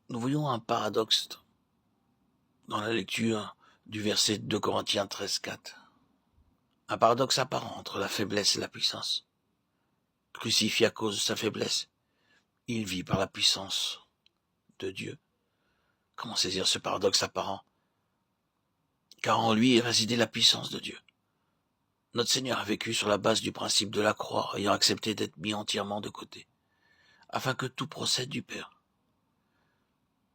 Nous voyons un paradoxe dans la lecture du verset 2 Corinthiens 13:4. Un paradoxe apparent entre la faiblesse et la puissance. Crucifié à cause de sa faiblesse, il vit par la puissance de Dieu. Comment saisir ce paradoxe apparent? Car en lui résidait la puissance de Dieu. Notre Seigneur a vécu sur la base du principe de la croix, ayant accepté d'être mis entièrement de côté, afin que tout procède du Père.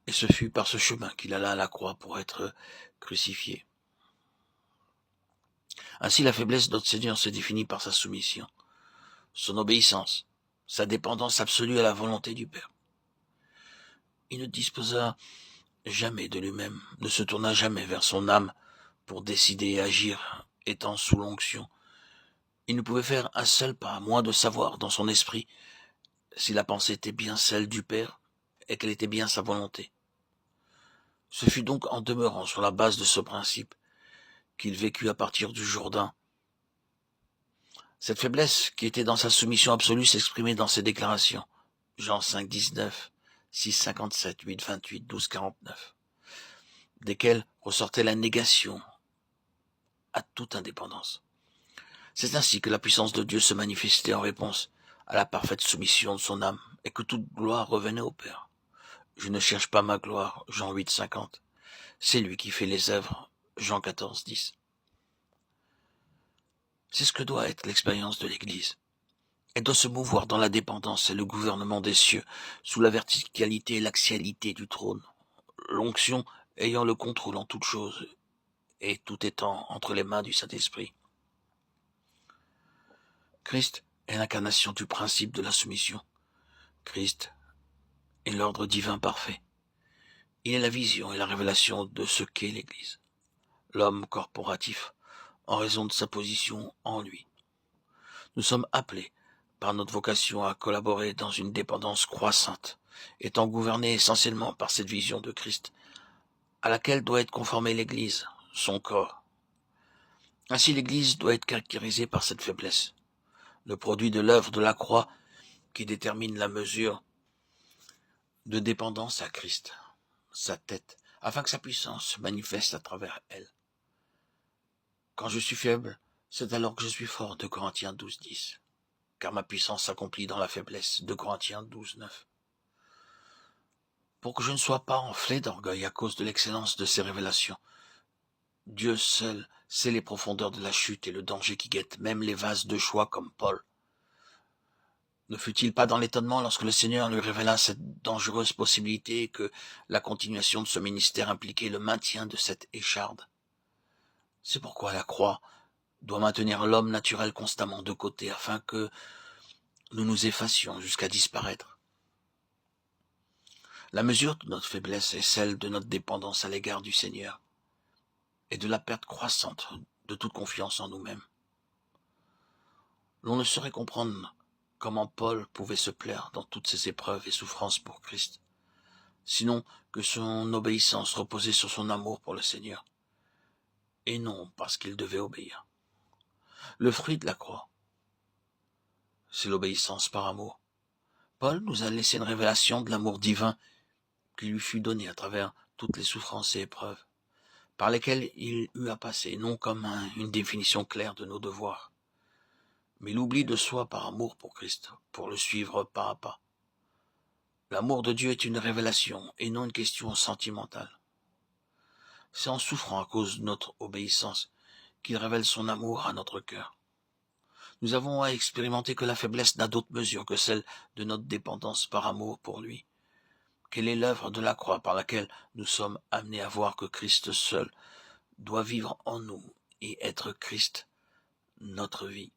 Et ce fut par ce chemin qu'il alla à la croix pour être crucifié. Ainsi la faiblesse de notre Seigneur se définit par sa soumission, son obéissance, sa dépendance absolue à la volonté du Père. Il ne disposa jamais de lui-même, ne se tourna jamais vers son âme pour décider et agir, étant sous l'onction. Il ne pouvait faire un seul pas, à moins de savoir dans son esprit si la pensée était bien celle du Père et qu'elle était bien sa volonté. Ce fut donc en demeurant sur la base de ce principe qu'il vécut à partir du Jourdain. Cette faiblesse qui était dans sa soumission absolue s'exprimait dans ses déclarations. Jean 5, 19, 6, 57, 8, 28, 12, 49, desquelles ressortait la négation à toute indépendance. C'est ainsi que la puissance de Dieu se manifestait en réponse à la parfaite soumission de son âme et que toute gloire revenait au Père. Je ne cherche pas ma gloire, Jean 8, 50. C'est lui qui fait les œuvres, Jean 14, 10. C'est ce que doit être l'expérience de l'Église. Elle doit se mouvoir dans la dépendance et le gouvernement des cieux, sous la verticalité et l'axialité du trône, l'onction ayant le contrôle en toutes choses et tout étant entre les mains du Saint-Esprit. Christ est l'incarnation du principe de la soumission. Christ est l'ordre divin parfait. Il est la vision et la révélation de ce qu'est l'Église, l'homme corporatif, en raison de sa position en lui. Nous sommes appelés par notre vocation à collaborer dans une dépendance croissante, étant gouvernés essentiellement par cette vision de Christ, à laquelle doit être conformée l'Église, son corps. Ainsi l'Église doit être caractérisée par cette faiblesse, le produit de l'œuvre de la croix qui détermine la mesure de dépendance à Christ, sa tête, afin que sa puissance se manifeste à travers elle. Quand je suis faible, c'est alors que je suis fort, 2 Corinthiens 12, 10. Car ma puissance s'accomplit dans la faiblesse, 2 Corinthiens 12, 9. Pour que je ne sois pas enflé d'orgueil à cause de l'excellence de ces révélations, Dieu seul sait les profondeurs de la chute et le danger qui guette même les vases de choix comme Paul. Ne fut-il pas dans l'étonnement lorsque le Seigneur lui révéla cette dangereuse possibilité et que la continuation de ce ministère impliquait le maintien de cette écharde? C'est pourquoi la croix doit maintenir l'homme naturel constamment de côté afin que nous nous effacions jusqu'à disparaître. La mesure de notre faiblesse est celle de notre dépendance à l'égard du Seigneur et de la perte croissante de toute confiance en nous-mêmes. L'on ne saurait comprendre comment Paul pouvait se plaire dans toutes ces épreuves et souffrances pour Christ, sinon que son obéissance reposait sur son amour pour le Seigneur, et non parce qu'il devait obéir. Le fruit de la croix, c'est l'obéissance par amour. Paul nous a laissé une révélation de l'amour divin qui lui fut donné à travers toutes les souffrances et épreuves, par lesquelles il eut à passer, non comme une définition claire de nos devoirs, mais l'oubli de soi par amour pour Christ, pour le suivre pas à pas. L'amour de Dieu est une révélation et non une question sentimentale. C'est en souffrant à cause de notre obéissance qu'il révèle son amour à notre cœur. Nous avons à expérimenter que la faiblesse n'a d'autre mesure que celle de notre dépendance par amour pour lui. Quelle est l'œuvre de la croix par laquelle nous sommes amenés à voir que Christ seul doit vivre en nous et être Christ, notre vie.